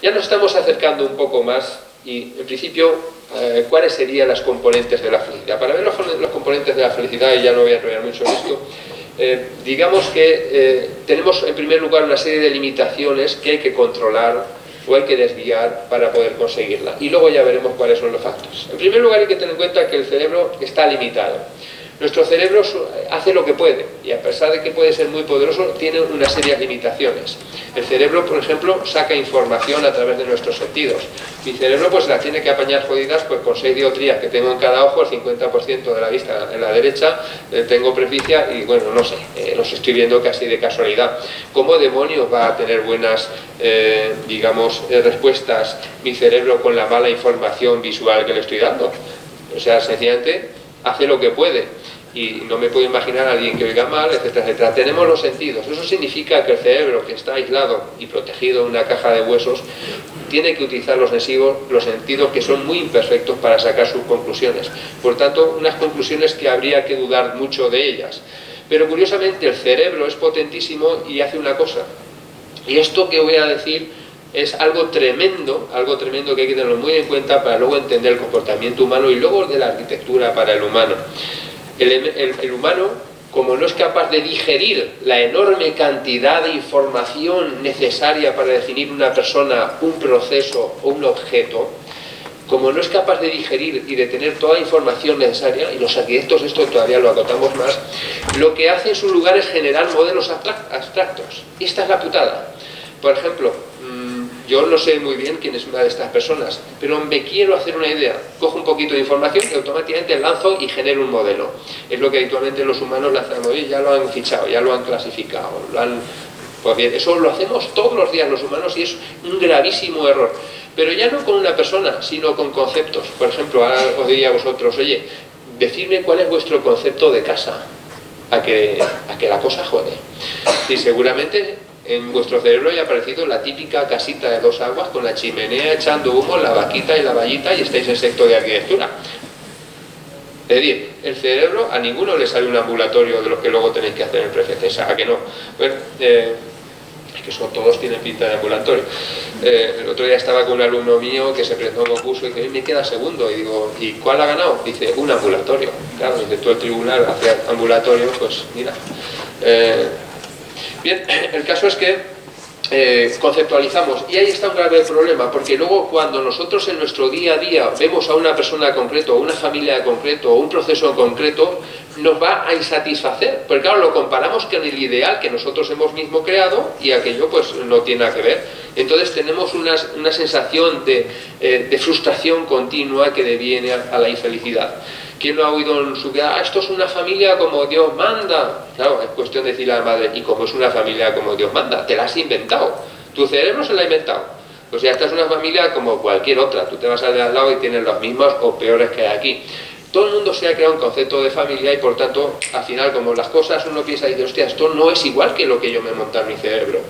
Ya nos estamos acercando un poco más y, en principio, ¿cuáles serían las componentes de la felicidad? Para ver los componentes de la felicidad, y ya no voy a enrollar mucho en esto, digamos que tenemos en primer lugar una serie de limitaciones que hay que controlar o hay que desviar para poder conseguirla. Y luego ya veremos cuáles son los factores. En primer lugar hay que tener en cuenta que el cerebro está limitado. Nuestro cerebro hace lo que puede y a pesar de que puede ser muy poderoso, tiene una serie de limitaciones. El cerebro, por ejemplo, saca información a través de nuestros sentidos. Mi cerebro pues la tiene que apañar jodidas pues con 6 dioptrías que tengo en cada ojo, el 50% de la vista en la derecha, tengo presbicia y bueno, no sé, los estoy viendo casi de casualidad. ¿Cómo demonios va a tener buenas, respuestas mi cerebro con la mala información visual que le estoy dando? O sea, sencillamente hace lo que puede. Y no me puedo imaginar a alguien que oiga mal, etcétera, etcétera. Tenemos los sentidos. Eso significa que el cerebro, que está aislado y protegido en una caja de huesos, tiene que utilizar los sentidos que son muy imperfectos para sacar sus conclusiones. Por tanto, unas conclusiones que habría que dudar mucho de ellas. Pero curiosamente el cerebro es potentísimo y hace una cosa. Y esto que voy a decir es algo tremendo que hay que tenerlo muy en cuenta para luego entender el comportamiento humano y luego de la arquitectura para el humano. El humano, como no es capaz de digerir la enorme cantidad de información necesaria para definir una persona, un proceso o un objeto, como no es capaz de digerir y de tener toda la información necesaria, y los arquitectos esto todavía lo acotamos más, lo que hace en su lugar es generar modelos abstractos. Y esta es la putada. Por ejemplo, yo no sé muy bien quién es una de estas personas, pero me quiero hacer una idea. Cojo un poquito de información y automáticamente lanzo y genero un modelo. Es lo que habitualmente los humanos lanzamos y ya lo han fichado, ya lo han clasificado. Pues bien, eso lo hacemos todos los días los humanos y es un gravísimo error. Pero ya no con una persona, sino con conceptos. Por ejemplo, ahora os diría a vosotros, oye, decidme cuál es vuestro concepto de casa, a que la cosa jode. Y seguramente en vuestro cerebro haya aparecido la típica casita de 2 aguas con la chimenea echando humo, la vaquita y la vallita y estáis en sector de arquitectura. Es decir, el cerebro a ninguno le sale un ambulatorio de los que luego tenéis que hacer en Prefecesa, ¿a que no? Bueno, es que todos tienen pinta de ambulatorio. El otro día estaba con un alumno mío que se presentó a un concurso y dice, me queda segundo, y digo, ¿y cuál ha ganado? Dice, un ambulatorio. Claro, dice, tú el tribunal hace ambulatorio, pues mira. Bien, el caso es que conceptualizamos y ahí está un grave problema, porque luego cuando nosotros en nuestro día a día vemos a una persona en concreto, o una familia en concreto, o un proceso en concreto, nos va a insatisfacer, porque claro, lo comparamos con el ideal que nosotros hemos mismo creado y aquello pues no tiene nada que ver. Entonces tenemos una sensación de frustración continua que deviene a la infelicidad. ¿Quién no ha oído en su vida? Esto es una familia como Dios manda. Claro, es cuestión de decirle a la madre, ¿y cómo es una familia como Dios manda? Te la has inventado. Tu cerebro se la ha inventado. O sea, esta es una familia como cualquier otra. Tú te vas al de al lado y tienes los mismos o peores que hay aquí. Todo el mundo se ha creado un concepto de familia y por tanto, al final, como las cosas uno piensa y dice, hostia, esto no es igual que lo que yo me he montado en mi cerebro.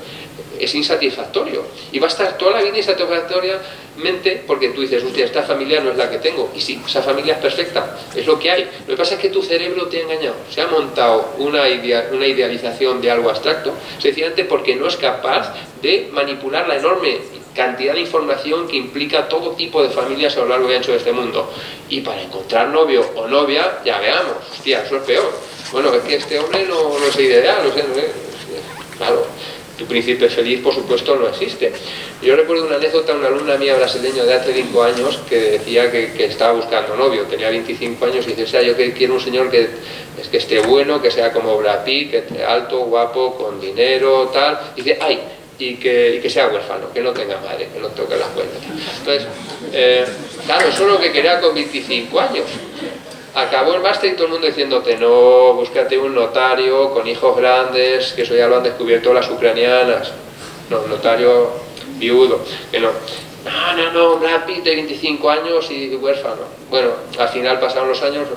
Es insatisfactorio. Y va a estar toda la vida insatisfactoriamente porque tú dices, hostia, esta familia no es la que tengo. Y sí, esa familia es perfecta, es lo que hay. Lo que pasa es que tu cerebro te ha engañado. Se ha montado una idealización de algo abstracto, sencillamente porque no es capaz de manipular la enorme cantidad de información que implica todo tipo de familias a lo largo y ancho de este mundo. Y para encontrar novio o novia, ya veamos, hostia, eso es peor. Bueno, es que este hombre no es ideal, no sé, claro. Tu príncipe feliz, por supuesto, no existe. Yo recuerdo una anécdota de una alumna mía brasileña de hace 5 años que decía que estaba buscando novio, tenía 25 años y dice, o sea, yo quiero un señor que esté bueno, que sea como Brad Pitt, que esté alto, guapo, con dinero, tal. Y dice, ay, y que sea huérfano, que no tenga madre, que no toque las cuentas. Entonces, claro, eso es lo que quería con 25 años. Acabó el máster y todo el mundo diciéndote, no, búscate un notario con hijos grandes, que eso ya lo han descubierto las ucranianas. No, notario viudo, que no. No, Brad Pitt de 25 años y huérfano. Bueno, al final pasaron los años,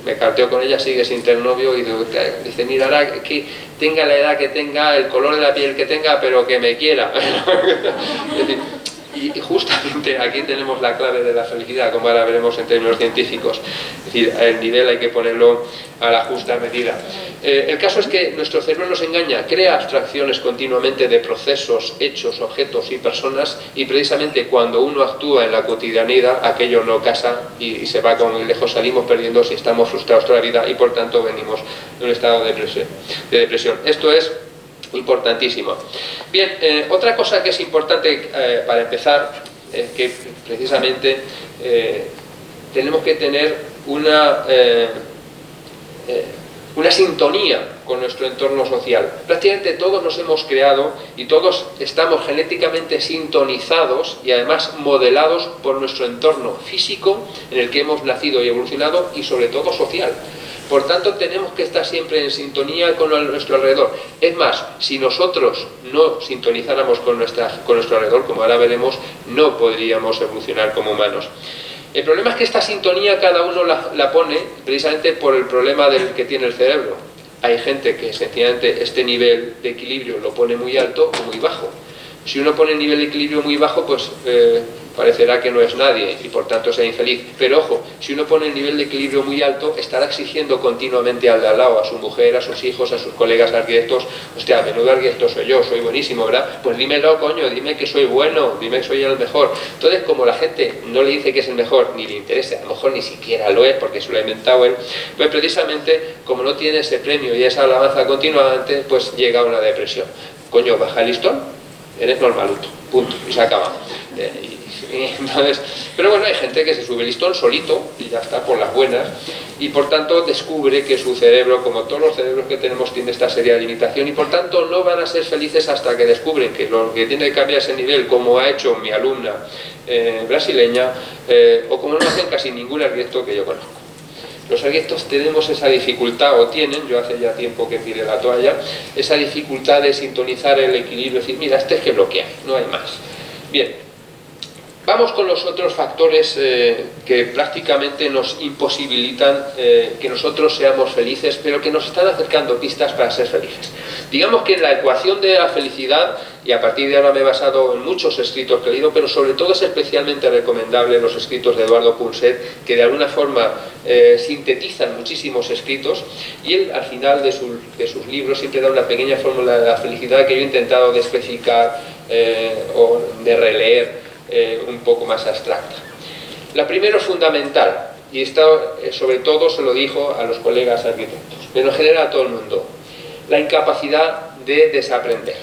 me carteo con ella, sigue sin tener novio y dice, mira, ahora que tenga la edad que tenga, el color de la piel que tenga, pero que me quiera. Es decir, Y justamente aquí tenemos la clave de la felicidad, como ahora veremos en términos científicos. Es decir, el nivel hay que ponerlo a la justa medida. El caso es que nuestro cerebro nos engaña, crea abstracciones continuamente de procesos, hechos, objetos y personas, y precisamente cuando uno actúa en la cotidianidad, aquello no casa y se va con muy lejos, salimos perdiendo si estamos frustrados toda la vida y por tanto venimos de un estado de depresión. Esto es importantísimo. Bien, otra cosa que es importante para empezar es que precisamente tenemos que tener una sintonía con nuestro entorno social. Prácticamente todos nos hemos creado y todos estamos genéticamente sintonizados y además modelados por nuestro entorno físico en el que hemos nacido y evolucionado, y sobre todo social. Por tanto, tenemos que estar siempre en sintonía con nuestro alrededor. Es más, si nosotros no sintonizáramos con nuestro alrededor, como ahora veremos, no podríamos evolucionar como humanos. El problema es que esta sintonía cada uno la pone precisamente por el problema del que tiene el cerebro. Hay gente que sencillamente este nivel de equilibrio lo pone muy alto o muy bajo. Si uno pone el nivel de equilibrio muy bajo, pues parecerá que no es nadie y por tanto sea infeliz. Pero ojo, si uno pone el nivel de equilibrio muy alto, estará exigiendo continuamente al de al lado, a su mujer, a sus hijos, a sus colegas arquitectos: hostia, menudo arquitecto soy yo, soy buenísimo, ¿verdad? Pues dímelo, coño, dime que soy bueno, dime que soy el mejor. Entonces, como la gente no le dice que es el mejor, ni le interesa, a lo mejor ni siquiera lo es porque se lo ha inventado él, pues precisamente como no tiene ese premio y esa alabanza continuamente, pues llega a una depresión. Coño, baja el listón, eres normaluto, punto, y se acaba. Entonces, pero bueno, hay gente que se sube el listón solito y ya está, por las buenas, y por tanto descubre que su cerebro, como todos los cerebros que tenemos, tiene esta seria limitación, y por tanto no van a ser felices hasta que descubren que lo que tiene que cambiar ese nivel, como ha hecho mi alumna brasileña, o como no hacen casi ningún arquitecto que yo conozco. Los arquitectos tenemos esa dificultad, o tienen, yo hace ya tiempo que tiré la toalla, esa dificultad de sintonizar el equilibrio, decir, mira, este es que es lo que hay, no hay más. Bien. Vamos con los otros factores que prácticamente nos imposibilitan que nosotros seamos felices, pero que nos están acercando pistas para ser felices. Digamos que en la ecuación de la felicidad, y a partir de ahora me he basado en muchos escritos que he leído, pero sobre todo es especialmente recomendable los escritos de Eduardo Punset, que de alguna forma sintetizan muchísimos escritos, y él al final de sus libros siempre da una pequeña fórmula de la felicidad que yo he intentado de especificar o de releer un poco más abstracta. La primera es fundamental, y esto sobre todo se lo dijo a los colegas arquitectos, pero en general a todo el mundo: la incapacidad de desaprender.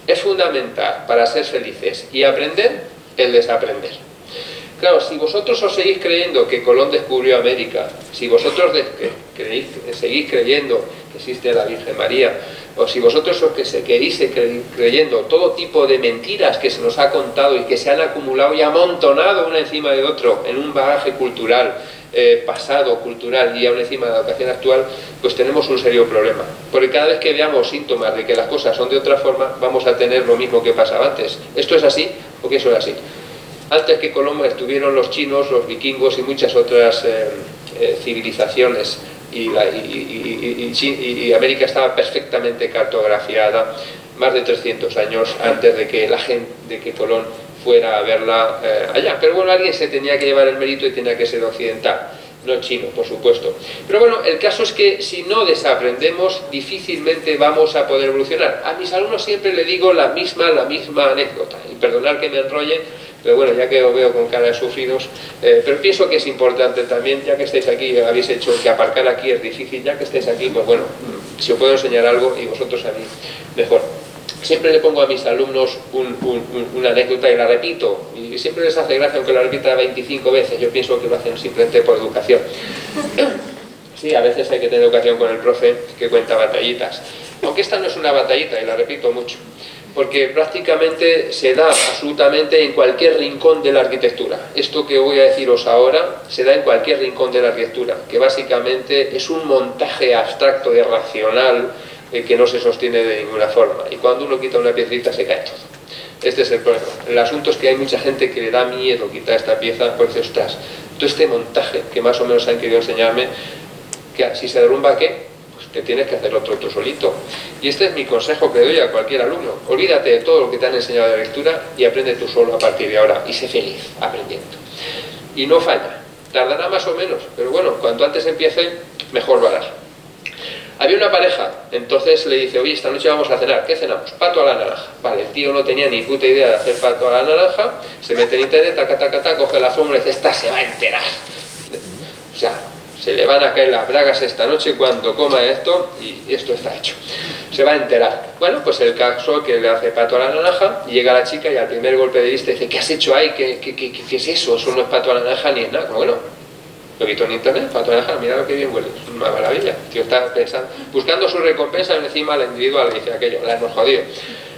Es fundamental para ser felices y aprender el desaprender. Claro, si vosotros os seguís creyendo que Colón descubrió América, si vosotros seguís creyendo que existe la Virgen María, o si vosotros os que seguís creyendo todo tipo de mentiras que se nos ha contado y que se han acumulado y amontonado una encima de otro en un bagaje cultural, pasado cultural, y aún encima de la educación actual, pues tenemos un serio problema. Porque cada vez que veamos síntomas de que las cosas son de otra forma, vamos a tener lo mismo que pasaba antes. ¿Esto es así o que eso es así? Antes que Colón estuvieron los chinos, los vikingos y muchas otras civilizaciones, y América estaba perfectamente cartografiada más de 300 años antes de que Colón fuera a verla allá. Pero bueno, alguien se tenía que llevar el mérito y tenía que ser occidental, no chino, por supuesto. Pero bueno, el caso es que si no desaprendemos, difícilmente vamos a poder evolucionar. A mis alumnos siempre le digo la misma anécdota, y perdonad que me enrolle, pero bueno, ya que os veo con cara de sufridos, pero pienso que es importante también, ya que estáis aquí, habéis hecho que aparcar aquí es difícil, ya que estáis aquí, pues bueno, si os puedo enseñar algo y vosotros a mí, mejor. Siempre le pongo a mis alumnos una anécdota y la repito, y siempre les hace gracia aunque la repita 25 veces. Yo pienso que lo hacen simplemente por educación. Sí, a veces hay que tener educación con el profe que cuenta batallitas, aunque esta no es una batallita y la repito mucho, porque prácticamente se da absolutamente en cualquier rincón de la arquitectura. Esto que voy a deciros ahora se da en cualquier rincón de la arquitectura, que básicamente es un montaje abstracto y racional que no se sostiene de ninguna forma, y cuando uno quita una piecita se cae todo. Este es el problema. El asunto es que hay mucha gente que le da miedo quitar esta pieza porque dice, ostras, todo este montaje que más o menos han querido enseñarme, que si se derrumba, ¿qué? Pues te tienes que hacer otro tú solito. Y este es mi consejo que doy a cualquier alumno. Olvídate de todo lo que te han enseñado de lectura y aprende tú solo a partir de ahora. Y sé feliz aprendiendo. Y no falla. Tardará más o menos, pero bueno, cuanto antes empiece, mejor lo harás. Había una pareja, entonces le dice, oye, esta noche vamos a cenar. ¿Qué cenamos? Pato a la naranja. Vale, el tío no tenía ni puta idea de hacer pato a la naranja, se mete en internet, taca, taca, taca, coge la fórmula y dice, esta se va a enterar. O sea, se le van a caer las bragas esta noche cuando coma esto y esto está hecho. Se va a enterar. Bueno, pues el caso que le hace pato a la naranja, y llega la chica y al primer golpe de vista dice, ¿qué has hecho ahí? ¿Qué es eso? Eso no es pato a la naranja ni es nada. Bueno, lo quito en internet, pato a la naranja, mira lo que bien huele, es una maravilla. El tío está pensando, buscando su recompensa encima al individual, le dice aquello, la hemos jodido.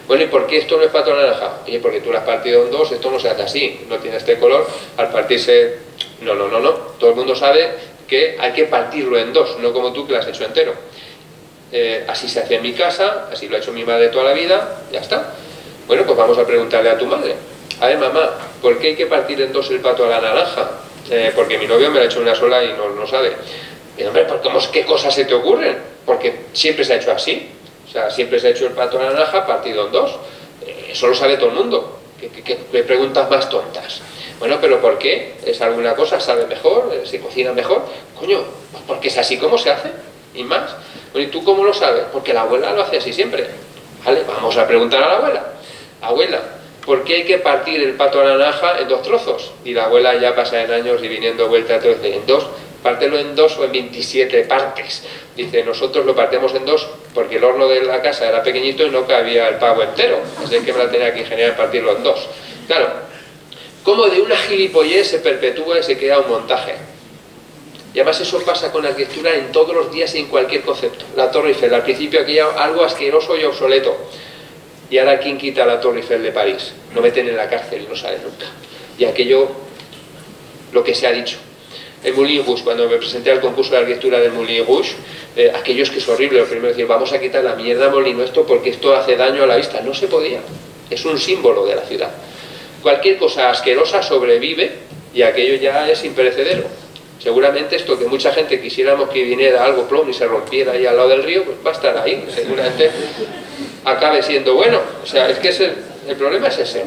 Bueno, ¿y por qué esto no es pato a la naranja? Oye, porque tú lo has partido en dos, esto no se hace así, no tiene este color, al partirse... No, todo el mundo sabe que hay que partirlo en dos, no como tú que lo has hecho entero. Así se hace en mi casa, así lo ha hecho mi madre toda la vida, ya está. Bueno, pues vamos a preguntarle a tu madre. A ver, mamá, ¿por qué hay que partir en dos el pato a la naranja? Porque mi novio me lo ha hecho una sola y no sabe. Y hombre, ¿qué cosas se te ocurren? Porque siempre se ha hecho así. O sea, siempre se ha hecho el pato a la naranja partido en dos. Eso lo sabe todo el mundo. ¿Qué preguntas más tontas? Bueno, ¿pero por qué? ¿Es alguna cosa? ¿Sabe mejor? ¿Se cocina mejor? Coño, pues porque es así como se hace. Y más. Bueno, ¿y tú cómo lo sabes? Porque la abuela lo hace así siempre. Vale, vamos a preguntar a la abuela. Abuela, ¿por qué hay que partir el pato a la naranja en dos trozos? Y la abuela ya pasa en años y viniendo vuelta a todo, dice, en dos, pártelo en dos o en 27 partes. Dice, nosotros lo partimos en dos porque el horno de la casa era pequeñito y no cabía el pavo entero. Así que me la tenía que ingeniar partirlo en dos. Claro, como de una gilipollez se perpetúa y se queda un montaje. Y además eso pasa con la arquitectura en todos los días y en cualquier concepto. La Torre Eiffel, al principio aquello algo asqueroso y obsoleto. Y ahora, ¿quién quita la Torre Eiffel de París? Lo meten en la cárcel y no sale nunca. Y aquello, lo que se ha dicho. El Moulin Rouge, cuando me presenté al concurso de arquitectura del Moulin Rouge, aquello es que es horrible. Lo primero es decir, vamos a quitar la mierda molino esto porque esto hace daño a la vista. No se podía. Es un símbolo de la ciudad. Cualquier cosa asquerosa sobrevive y aquello ya es imperecedero. Seguramente esto que mucha gente quisiéramos que viniera algo plomo y se rompiera ahí al lado del río, pues va a estar ahí. Seguramente acabe siendo bueno. O sea, es que el problema es ese,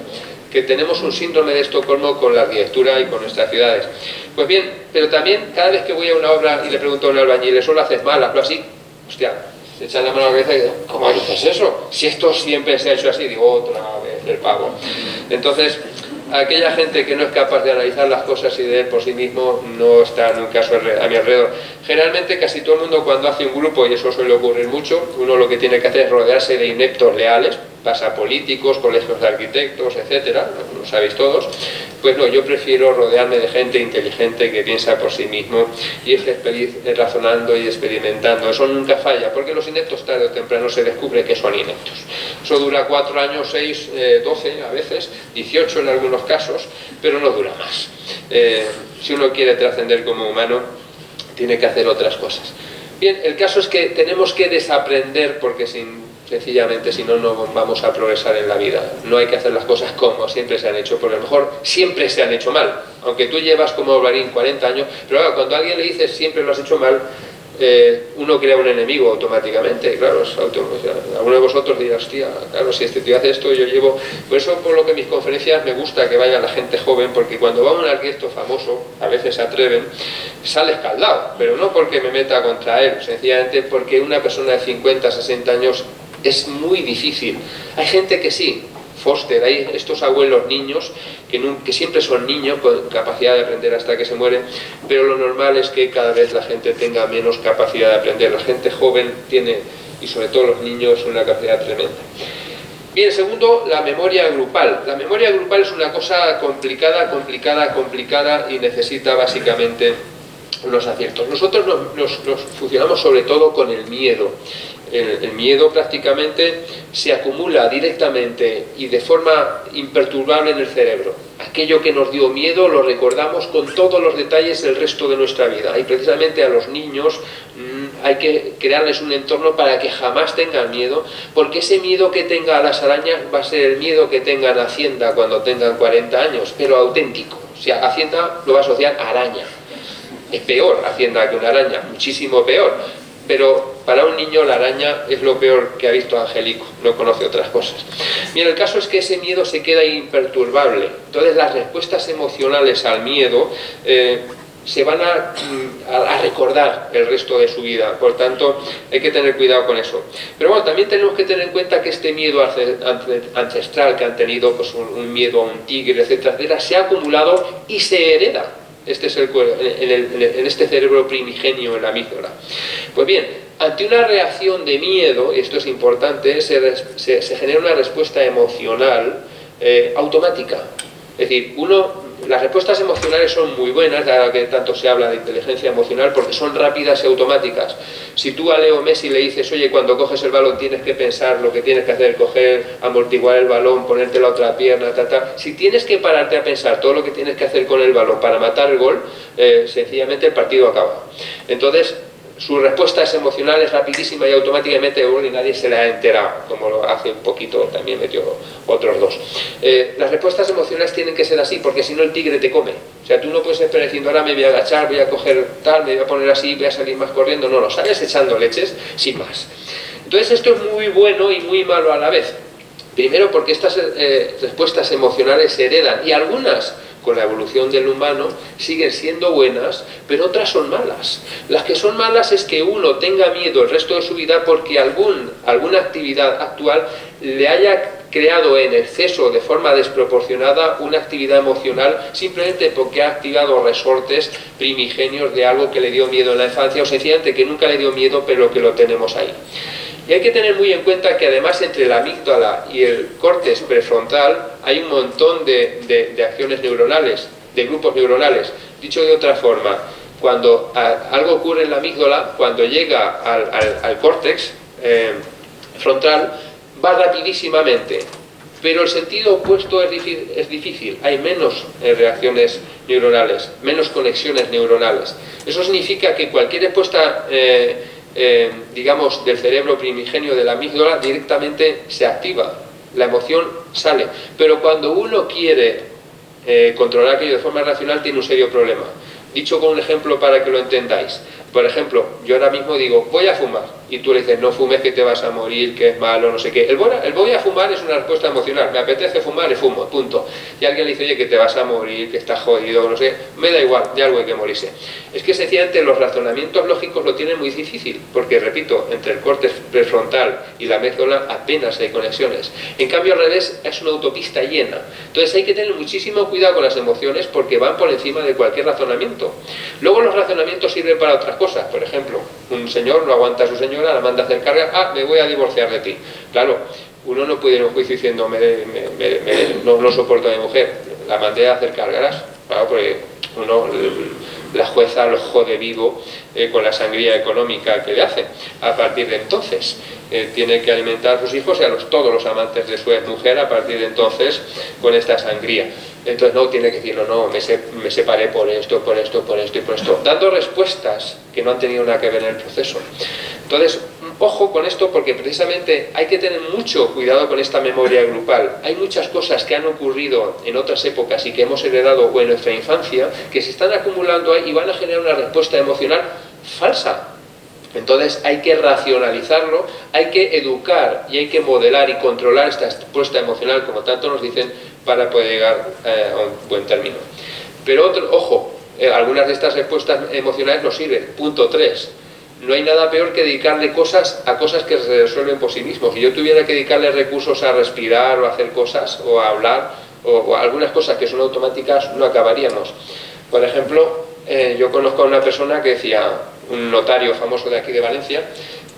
que tenemos un síndrome de Estocolmo con la arquitectura y con nuestras ciudades. Pues bien, pero también cada vez que voy a una obra y le pregunto a un albañil, ¿eso lo haces mal, hazlo así? Hostia, se echa la mano a la cabeza y digo, ¿cómo dices eso? Si esto siempre se ha hecho así, digo, otra vez el pavo. Entonces, aquella gente que no es capaz de analizar las cosas y de él por sí mismo no está nunca a mi alrededor. Generalmente casi todo el mundo cuando hace un grupo, y eso suele ocurrir mucho, uno lo que tiene que hacer es rodearse de ineptos leales, pasa políticos, colegios de arquitectos, etcétera, lo sabéis todos. Pues no, yo prefiero rodearme de gente inteligente que piensa por sí mismo y es feliz razonando y experimentando. Eso nunca falla, porque los ineptos tarde o temprano se descubre que son ineptos. Eso dura 4 años, 6, 12 a veces, 18 en algunos casos, pero no dura más. Si uno quiere trascender como humano, tiene que hacer otras cosas. Bien, el caso es que tenemos que desaprender porque sencillamente si no, no vamos a progresar en la vida. No hay que hacer las cosas como siempre se han hecho, porque a lo mejor siempre se han hecho mal. Aunque tú llevas como bailarín 40 años, pero claro, cuando a alguien le dices siempre lo has hecho mal, uno crea un enemigo automáticamente. Claro, alguno de vosotros dirá, hostia, claro, si este tío hace esto, yo llevo... Por eso, por lo que en mis conferencias me gusta que vaya la gente joven, porque cuando va un arquitecto famoso, a veces se atreven, sale escaldado, pero no porque me meta contra él, sencillamente porque una persona de 50, 60 años es muy difícil. Hay gente que sí, Foster, hay estos abuelos niños que siempre son niños con capacidad de aprender hasta que se mueren, pero lo normal es que cada vez la gente tenga menos capacidad de aprender. La gente joven tiene, y sobre todo los niños, una capacidad tremenda. Bien, segundo, la memoria grupal. La memoria grupal es una cosa complicada y necesita básicamente unos aciertos. Nosotros nos funcionamos sobre todo con el miedo. El miedo prácticamente se acumula directamente y de forma imperturbable en el cerebro. Aquello que nos dio miedo lo recordamos con todos los detalles el resto de nuestra vida. Y precisamente a los niños hay que crearles un entorno para que jamás tengan miedo, porque ese miedo que tenga a las arañas va a ser el miedo que tengan a Hacienda cuando tengan 40 años, pero auténtico. O sea, Hacienda lo va a asociar a araña. Es peor Hacienda que una araña, muchísimo peor. pero para un niño la araña es lo peor que ha visto Angelico, no conoce otras cosas. Bien, el caso es que ese miedo se queda imperturbable. Entonces las respuestas emocionales al miedo se van a recordar el resto de su vida. Por tanto, hay que tener cuidado con eso. Pero bueno, también tenemos que tener en cuenta que este miedo ancestral que han tenido, pues un miedo a un tigre, etcétera, etcétera, se ha acumulado y se hereda. Este es en este cerebro primigenio, en la amígdala. Pues bien, ante una reacción de miedo, y esto es importante, se genera una respuesta emocional automática. Es decir, las respuestas emocionales son muy buenas, ahora que tanto se habla de inteligencia emocional, porque son rápidas y automáticas. Si tú a Leo Messi le dices, oye, cuando coges el balón tienes que pensar lo que tienes que hacer, coger, amortiguar el balón, ponerte la otra pierna, si tienes que pararte a pensar todo lo que tienes que hacer con el balón para matar el gol, sencillamente el partido acaba. Entonces, su respuesta es emocional, es rapidísima y automáticamente y nadie se le ha enterado, como lo hace un poquito, también metió otros dos. Las respuestas emocionales tienen que ser así, porque si no el tigre te come. O sea, tú no puedes estar diciendo, ahora me voy a agachar, voy a coger tal, me voy a poner así, voy a salir más corriendo. No, sales echando leches sin más. Entonces esto es muy bueno y muy malo a la vez. Primero porque estas respuestas emocionales se heredan, y algunas con la evolución del humano siguen siendo buenas, pero otras son malas. Las que son malas es que uno tenga miedo el resto de su vida porque alguna actividad actual le haya creado en exceso, de forma desproporcionada, una actividad emocional, simplemente porque ha activado resortes primigenios de algo que le dio miedo en la infancia, o sencillamente que nunca le dio miedo, pero que lo tenemos ahí. Y hay que tener muy en cuenta que además entre la amígdala y el córtex prefrontal hay un montón de acciones neuronales, de grupos neuronales. Dicho de otra forma, cuando algo ocurre en la amígdala, cuando llega al córtex frontal, va rapidísimamente. Pero el sentido opuesto es difícil. Hay menos reacciones neuronales, menos conexiones neuronales. Eso significa que cualquier respuesta digamos, del cerebro primigenio de la amígdala directamente se activa, la emoción sale, pero cuando uno quiere controlar aquello de forma racional tiene un serio problema. Dicho con un ejemplo para que lo entendáis, por ejemplo, yo ahora mismo digo, voy a fumar, y tú le dices, no fumes que te vas a morir, que es malo, no sé qué. El voy a fumar es una respuesta emocional, me apetece fumar y fumo, punto. Y alguien le dice, oye, que te vas a morir, que estás jodido, no sé, me da igual, de algo hay que morirse. Es que sencillamente los razonamientos lógicos lo tienen muy difícil, porque repito, entre el córtex prefrontal y la amígdala apenas hay conexiones. En cambio al revés es una autopista llena. Entonces hay que tener muchísimo cuidado con las emociones porque van por encima de cualquier razonamiento. Luego los razonamientos sirven para otras cosas. Por ejemplo, un señor no aguanta a su señora, la manda a hacer carga, me voy a divorciar de ti. Claro, uno no puede ir a un juicio diciendo no soporto a mi mujer, la mandé a hacer cargas. Claro, porque la jueza lo jode vivo con la sangría económica que le hace. A partir de entonces tiene que alimentar a sus hijos y a todos los amantes de su exmujer a partir de entonces con esta sangría. Entonces no, tiene que decirlo, no, me separé por esto, por esto, por esto y por esto, dando respuestas que no han tenido nada que ver en el proceso. Entonces, ojo con esto porque precisamente hay que tener mucho cuidado con esta memoria grupal. Hay muchas cosas que han ocurrido en otras épocas y que hemos heredado o en nuestra infancia que se están acumulando ahí y van a generar una respuesta emocional falsa. Entonces hay que racionalizarlo, hay que educar y hay que modelar y controlar esta respuesta emocional, como tanto nos dicen, para poder llegar a un buen término. Pero ojo, algunas de estas respuestas emocionales nos sirven. Punto 3. No hay nada peor que dedicarle cosas a cosas que se resuelven por sí mismos. Si yo tuviera que dedicarle recursos a respirar o a hacer cosas, o a hablar, o a algunas cosas que son automáticas, no acabaríamos. Por ejemplo, yo conozco a una persona que decía, un notario famoso de aquí de Valencia,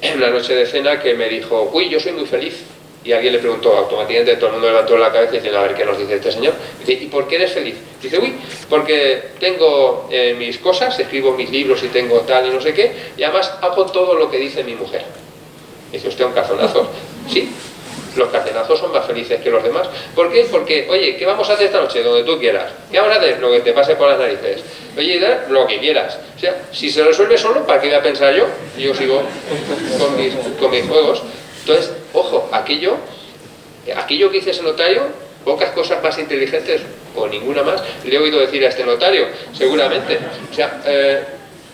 en una noche de cena, que me dijo, uy, yo soy muy feliz. Y alguien le preguntó, automáticamente todo el mundo levantó la cabeza diciendo, a ver qué nos dice este señor. Dice, ¿y por qué eres feliz? Dice, uy, porque tengo mis cosas, escribo mis libros y tengo tal y no sé qué, y además hago todo lo que dice mi mujer. Dice usted, un cazonazo. Sí, los cacenazos son más felices que los demás. ¿Por qué? Porque, oye, ¿qué vamos a hacer esta noche? Donde tú quieras. ¿Qué vamos a hacer? Lo que te pase por las narices. Oye, lo que quieras. O sea, si se resuelve solo, ¿para qué voy a pensar yo? Yo sigo con mis juegos. Entonces, ojo, aquello que dice ese notario, pocas cosas más inteligentes o ninguna más le he oído decir a este notario, seguramente. O sea,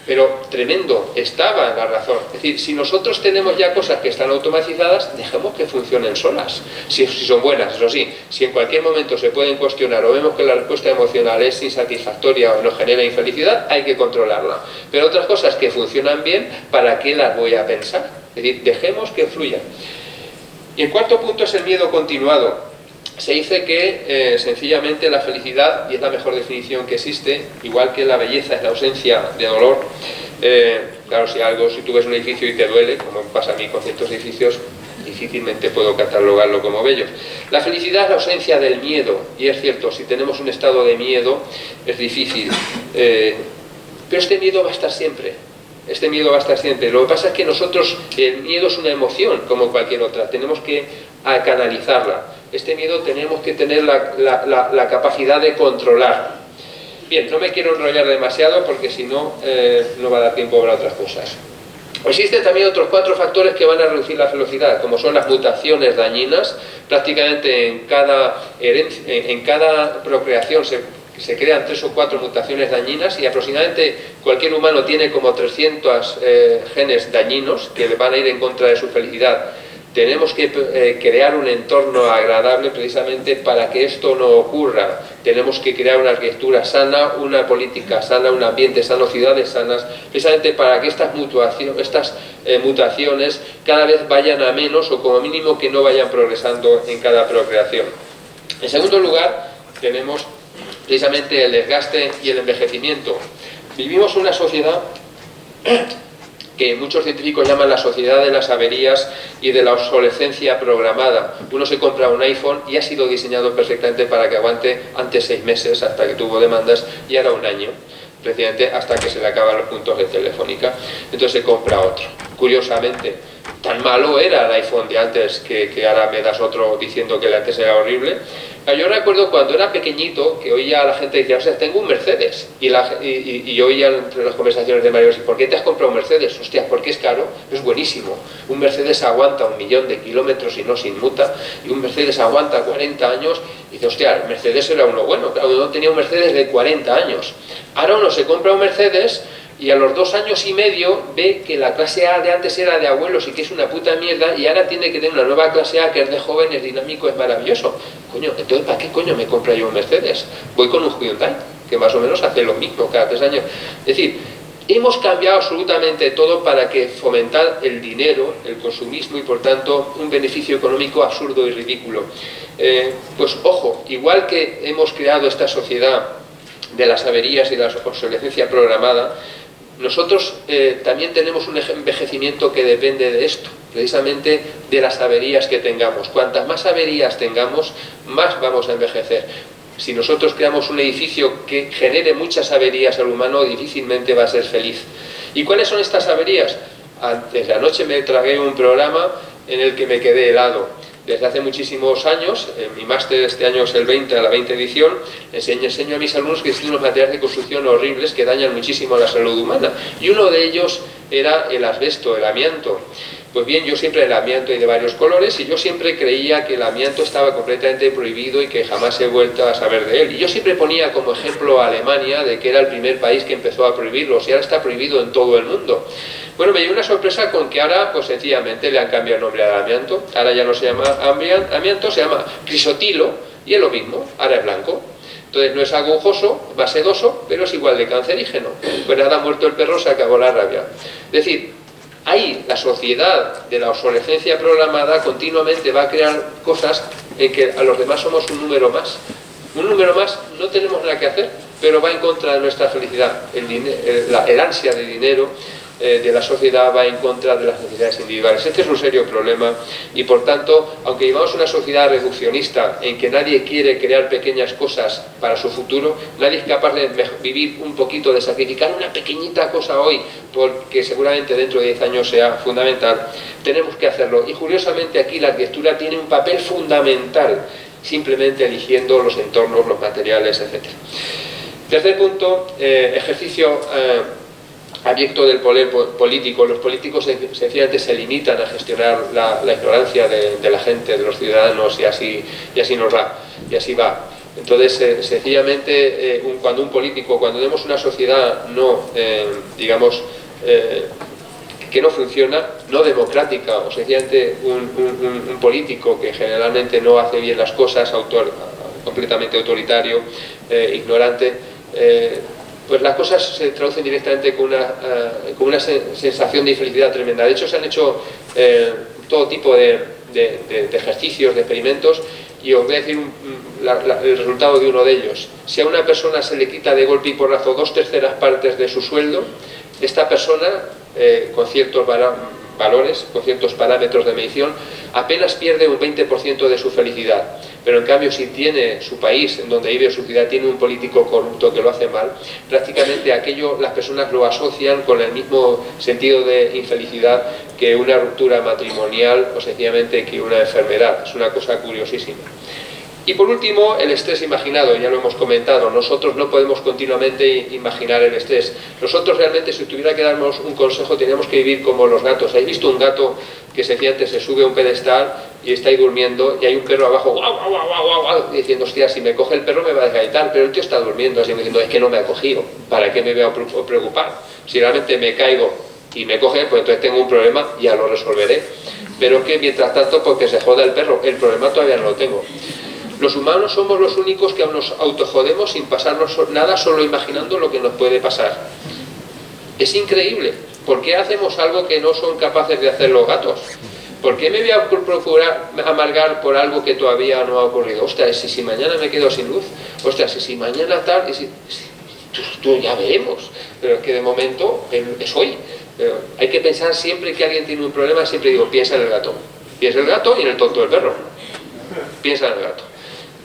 pero tremendo, estaba la razón. Es decir, si nosotros tenemos ya cosas que están automatizadas, dejemos que funcionen solas, si son buenas, eso sí. Si en cualquier momento se pueden cuestionar o vemos que la respuesta emocional es insatisfactoria o nos genera infelicidad, hay que controlarla. Pero otras cosas que funcionan bien, ¿para qué las voy a pensar? Es decir, dejemos que fluyan. Y el cuarto punto es el miedo continuado. Se dice que sencillamente la felicidad, y es la mejor definición que existe, igual que la belleza es la ausencia de dolor, claro, si tú ves un edificio y te duele, como pasa a mí con ciertos edificios, difícilmente puedo catalogarlo como bello. La felicidad es la ausencia del miedo, y es cierto, si tenemos un estado de miedo es difícil, pero este miedo va a estar siempre. Este miedo va a estar siempre. Lo que pasa es que nosotros, el miedo es una emoción como cualquier otra, tenemos que canalizarla. Este miedo tenemos que tener la capacidad de controlar. Bien, no me quiero enrollar demasiado porque si no, no va a dar tiempo para otras cosas. Existen también otros 4 factores que van a reducir la felicidad, como son las mutaciones dañinas. Prácticamente en cada procreación se crean 3 o 4 mutaciones dañinas y aproximadamente cualquier humano tiene como 300 genes dañinos que van a ir en contra de su felicidad. Tenemos que crear un entorno agradable precisamente para que esto no ocurra. Tenemos que crear una arquitectura sana, una política sana, un ambiente sano, ciudades sanas, precisamente para que estas mutaciones cada vez vayan a menos o como mínimo que no vayan progresando en cada procreación. En segundo lugar, tenemos precisamente el desgaste y el envejecimiento. Vivimos una sociedad que muchos científicos llaman la sociedad de las averías y de la obsolescencia programada. Uno se compra un iPhone y ha sido diseñado perfectamente para que aguante antes 6 meses, hasta que tuvo demandas, y ahora 1 año, precisamente hasta que se le acaban los puntos de Telefónica. Entonces se compra otro. Curiosamente, tan malo era el iPhone de antes que ahora me das otro diciendo que el antes era horrible. Yo recuerdo cuando era pequeñito que oía a la gente decir, o sea, tengo un Mercedes, y oía entre las conversaciones de mayores, ¿por qué te has comprado un Mercedes? Hostia, porque es caro, es buenísimo. Un Mercedes aguanta 1.000.000 de kilómetros y no se inmuta, y un Mercedes aguanta 40 años, y dice, hostia, el Mercedes era uno bueno, claro, uno tenía un Mercedes de 40 años. Ahora uno se compra un Mercedes y a los 2 años y medio ve que la clase A de antes era de abuelos y que es una puta mierda, y ahora tiene que tener una nueva clase A que es de joven, es dinámico, es maravilloso. Coño, entonces ¿para qué coño me compro yo un Mercedes? Voy con un Hyundai, que más o menos hace lo mismo cada 3 años. Es decir, hemos cambiado absolutamente todo para que fomentar el dinero, el consumismo y por tanto un beneficio económico absurdo y ridículo. Pues ojo, igual que hemos creado esta sociedad de las averías y de la obsolescencia programada, nosotros también tenemos un envejecimiento que depende de esto, precisamente de las averías que tengamos. Cuantas más averías tengamos, más vamos a envejecer. Si nosotros creamos un edificio que genere muchas averías al humano, difícilmente va a ser feliz. ¿Y cuáles son estas averías? Antes de anoche me tragué un programa en el que me quedé helado. Desde hace muchísimos años, en mi máster este año es el 20, la 20 edición, enseño a mis alumnos que existen unos materiales de construcción horribles que dañan muchísimo la salud humana. Y uno de ellos era el asbesto, el amianto. Pues bien, yo siempre el amianto hay de varios colores y yo siempre creía que el amianto estaba completamente prohibido y que jamás he vuelto a saber de él. Y yo siempre ponía como ejemplo a Alemania, de que era el primer país que empezó a prohibirlos y ahora está prohibido en todo el mundo. Bueno, me dio una sorpresa con que ahora, pues sencillamente le han cambiado el nombre al amianto. Ahora ya no se llama amianto, se llama crisotilo y es lo mismo, ahora es blanco. Entonces no es agujoso, va sedoso, pero es igual de cancerígeno. Pues nada, muerto el perro, se acabó la rabia. Es decir, ahí la sociedad de la obsolescencia programada continuamente va a crear cosas en que a los demás somos un número más. Un número más, no tenemos nada que hacer, pero va en contra de nuestra felicidad. El ansia de dinero de la sociedad va en contra de las necesidades individuales. Este es un serio problema y por tanto, aunque llevamos una sociedad reduccionista en que nadie quiere crear pequeñas cosas para su futuro, nadie es capaz de vivir un poquito, de sacrificar una pequeñita cosa hoy, porque seguramente dentro de 10 años sea fundamental, tenemos que hacerlo. Y curiosamente aquí la arquitectura tiene un papel fundamental, simplemente eligiendo los entornos, los materiales, etc. Tercer punto, ejercicio abyecto del poder político. Los políticos sencillamente se limitan a gestionar la ignorancia de la gente, de los ciudadanos, y así nos va, y así va. Entonces, sencillamente, cuando un político, cuando vemos una sociedad no, digamos, que no funciona, no democrática, o sencillamente un político que generalmente no hace bien las cosas, completamente autoritario, ignorante, pues las cosas se traducen directamente con una sensación de infelicidad tremenda. De hecho, se han hecho todo tipo de ejercicios, de experimentos, y os voy a decir el resultado de uno de ellos. Si a una persona se le quita de golpe y porrazo 2/3 partes de su sueldo, esta persona, con ciertos valores, con ciertos parámetros de medición, apenas pierde un 20% de su felicidad. Pero en cambio, si tiene su país, en donde vive, su ciudad, tiene un político corrupto que lo hace mal, prácticamente aquello las personas lo asocian con el mismo sentido de infelicidad que una ruptura matrimonial o sencillamente que una enfermedad. Es una cosa curiosísima. Y por último, el estrés imaginado, ya lo hemos comentado. Nosotros no podemos continuamente imaginar el estrés. Nosotros realmente, si tuviera que darnos un consejo, teníamos que vivir como los gatos. ¿Habéis visto un gato que sencillamente se sube a un pedestal y está ahí durmiendo y hay un perro abajo, guau, guau, guau, guau, guau, diciendo, hostia, si me coge el perro me va a desgaitar, pero el tío está durmiendo, así diciendo, es que no me ha cogido, ¿para qué me voy a preocupar? Si realmente me caigo y me coge, pues entonces tengo un problema, ya lo resolveré. Pero que mientras tanto, pues que se joda el perro, el problema todavía no lo tengo. Los humanos somos los únicos que nos autojodemos sin pasarnos nada, solo imaginando lo que nos puede pasar. Es increíble. ¿Por qué hacemos algo que no son capaces de hacer los gatos? ¿Por qué me voy a procurar amargar por algo que todavía no ha ocurrido? Ostras, si mañana me quedo sin luz, ostras, si mañana tal, tú ya veremos. Pero es que de momento es hoy. Pero hay que pensar siempre que alguien tiene un problema, siempre digo, piensa en el gato. Piensa en el gato y en el tonto del perro. Piensa en el gato.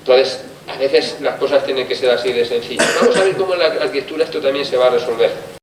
Entonces, a veces las cosas tienen que ser así de sencillas. Vamos a ver cómo en la arquitectura esto también se va a resolver.